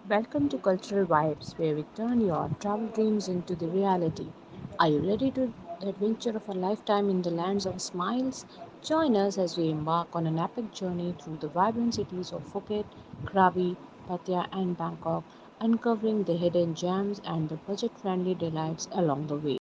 Welcome to Cultural Vibes, where we turn your travel dreams into the reality. Are you ready to the adventure of a lifetime in the lands of smiles? Join us as we embark on an epic journey through the vibrant cities of Phuket, Krabi, Pattaya, and Bangkok, uncovering the hidden gems and the budget-friendly delights along the way.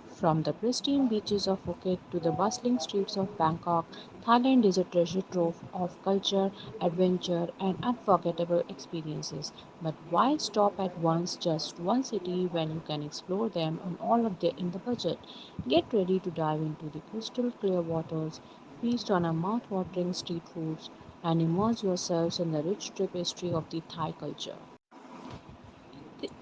From the pristine beaches of Phuket to the bustling streets of Bangkok, Thailand is a treasure trove of culture, adventure, and unforgettable experiences. But why stop at once just one city when you can explore them on all of the in the budget? Get ready to dive into the crystal clear waters, feast on a mouth-watering street foods, and immerse yourselves in the rich tapestry of the Thai culture.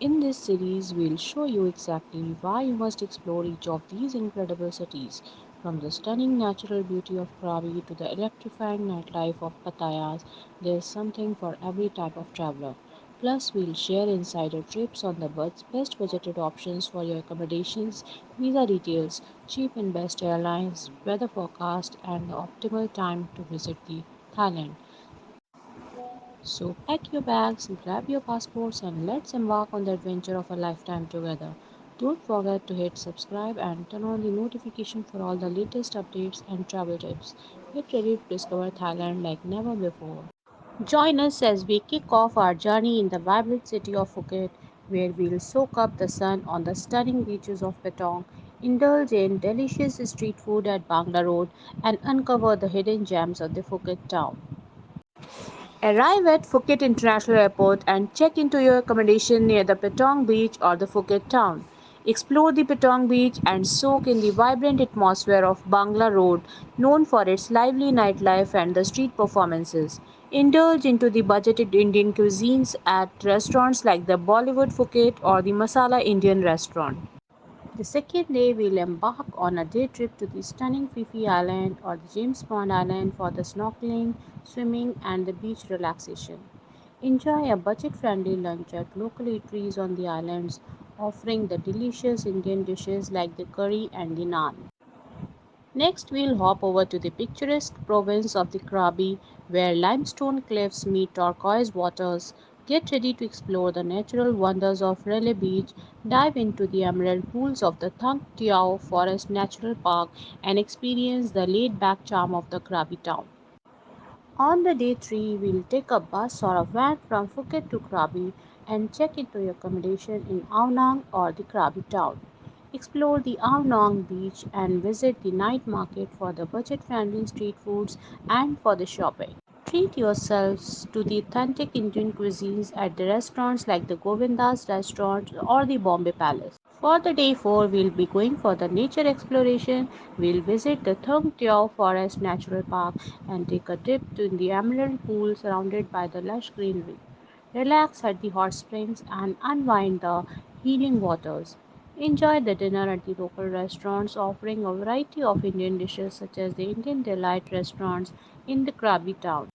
In this series, we'll show you exactly why you must explore each of these incredible cities, from the stunning natural beauty of Krabi to the electrifying nightlife of Pattaya. There's something for every type of traveler. Plus, we'll share insider tips on the best budgeted options for your accommodations, visa details, cheap and best airlines, weather forecast, and the optimal time to visit the Thailand. So pack your bags, grab your passports, and let's embark on the adventure of a lifetime together. Don't forget to hit subscribe and turn on the notification for all the latest updates and travel tips. Get ready to discover Thailand like never before. Join us as we kick off our journey in the vibrant city of Phuket, where we'll soak up the sun on the stunning beaches of Patong, indulge in delicious street food at Bangla Road, and uncover the hidden gems of the Phuket town. Arrive at Phuket International Airport and check into your accommodation near the Patong Beach or the Phuket town. Explore the Patong Beach and soak in the vibrant atmosphere of Bangla Road, known for its lively nightlife and the street performances. Indulge into the budgeted Indian cuisines at restaurants like the Bollywood Phuket or the Masala Indian restaurant. The second day, we'll embark on a day trip to the stunning Fifi Island or the James Bond Island for the snorkeling, swimming, and the beach relaxation. Enjoy a budget friendly lunch at local eateries on the islands, offering the delicious Indian dishes like the curry and the naan. Next, we'll hop over to the picturesque province of the Krabi, where limestone cliffs meet turquoise waters. Get ready to explore the natural wonders of Rele Beach, dive into the emerald pools of the Thang Tiao Forest Natural Park, and experience the laid back charm of the Krabi town. On the day 3, we'll take a bus or a van from Phuket to Krabi and check into your accommodation in Aonang or the Krabi town. Explore the Aonang beach and visit the night market for the budget friendly street foods and for the shopping. Treat yourselves to the authentic Indian cuisines at the restaurants like the Govinda's restaurant or the Bombay Palace. For the day 4, we'll be going for the nature exploration. We'll visit the Thung Tiao Forest Natural Park and take a dip in the emerald pool surrounded by the lush greenery. Relax at the hot springs and unwind the healing waters. Enjoy the dinner at the local restaurants offering a variety of Indian dishes such as the Indian Delight restaurants in the Krabi town.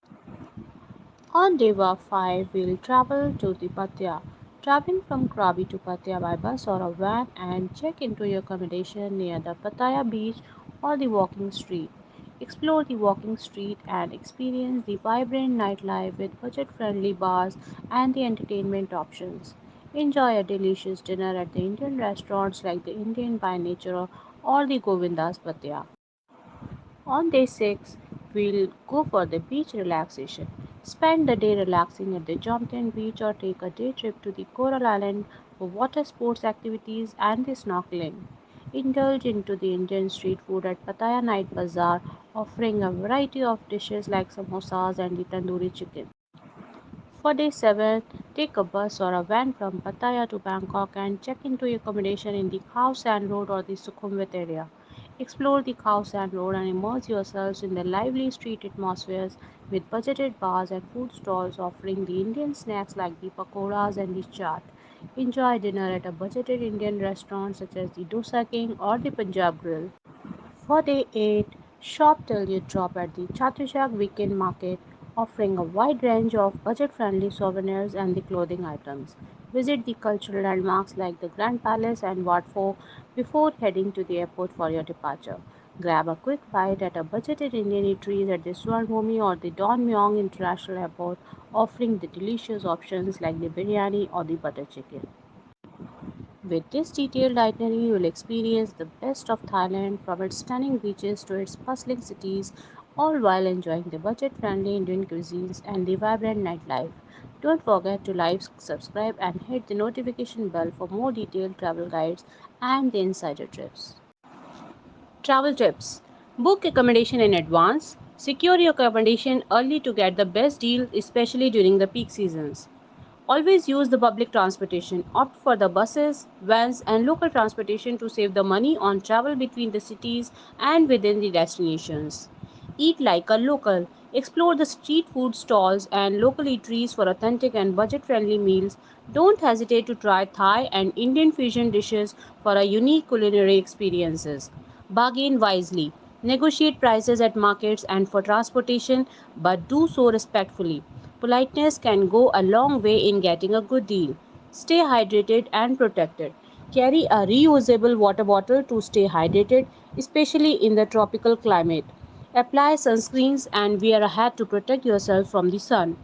On day 5, we'll travel to the Pattaya. Traveling from Krabi to Pattaya by bus or a van and check into your accommodation near the Pattaya beach or the walking street. Explore the walking street and experience the vibrant nightlife with budget-friendly bars and the entertainment options. Enjoy a delicious dinner at the Indian restaurants like the Indian by Nature or the Govinda's Pattaya. On day 6, we'll go for the beach relaxation. Spend the day relaxing at the Jomtien beach or take a day trip to the Coral Island for water sports activities and the snorkeling. Indulge into the Indian street food at Pattaya Night Bazaar, offering a variety of dishes like samosas and the tandoori chicken. For day 7, take a bus or a van from Pattaya to Bangkok and check into your accommodation in the Khao Sand Road or the Sukhumvit area. Explore the Khao Sand Road and immerse yourselves in the lively street atmospheres with budgeted bars and food stalls offering the Indian snacks like the pakoras and the chaat. Enjoy dinner at a budgeted Indian restaurant such as the Dosa King or the Punjab Grill. For day 8, shop till you drop at the Chatuchak Weekend Market, offering a wide range of budget-friendly souvenirs and the clothing items. Visit the cultural landmarks like the Grand Palace and Wat Pho before heading to the airport for your departure. Grab a quick bite at a budgeted Indian eatery at the Swarnbhumi or the Don Mueang International Airport, offering the delicious options like the biryani or the butter chicken. With this detailed itinerary, you will experience the best of Thailand from its stunning beaches to its bustling cities, all while enjoying the budget friendly Indian cuisines and the vibrant nightlife. Don't forget to like, subscribe, and hit the notification bell for more detailed travel guides and the insider trips. Travel tips: book accommodation in advance. Secure your accommodation early to get the best deal, especially during the peak seasons. Always use the public transportation. Opt for the buses, vans, and local transportation to save the money on travel between the cities and within the destinations. Eat like a local. Explore the street food stalls and local eateries for authentic and budget friendly meals. Don't hesitate to try Thai and Indian fusion dishes for a unique culinary experiences. Bargain wisely. Negotiate prices at markets and for transportation, but do so respectfully. Politeness can go a long way in getting a good deal. Stay hydrated and protected. Carry a reusable water bottle to stay hydrated, especially in the tropical climate. Apply sunscreens and wear a hat to protect yourself from the sun.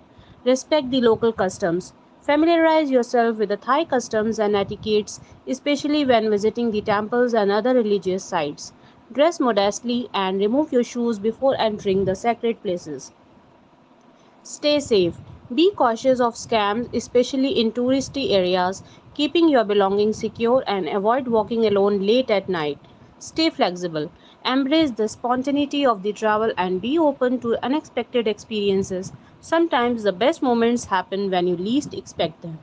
Respect the local customs. Familiarize yourself with the Thai customs and etiquettes, especially when visiting the temples and other religious sites. Dress modestly and remove your shoes before entering the sacred places. Stay safe. Be cautious of scams, especially in touristy areas, keeping your belongings secure and avoid walking alone late at night. Stay flexible. Embrace the spontaneity of the travel and be open to unexpected experiences. Sometimes the best moments happen when you least expect them.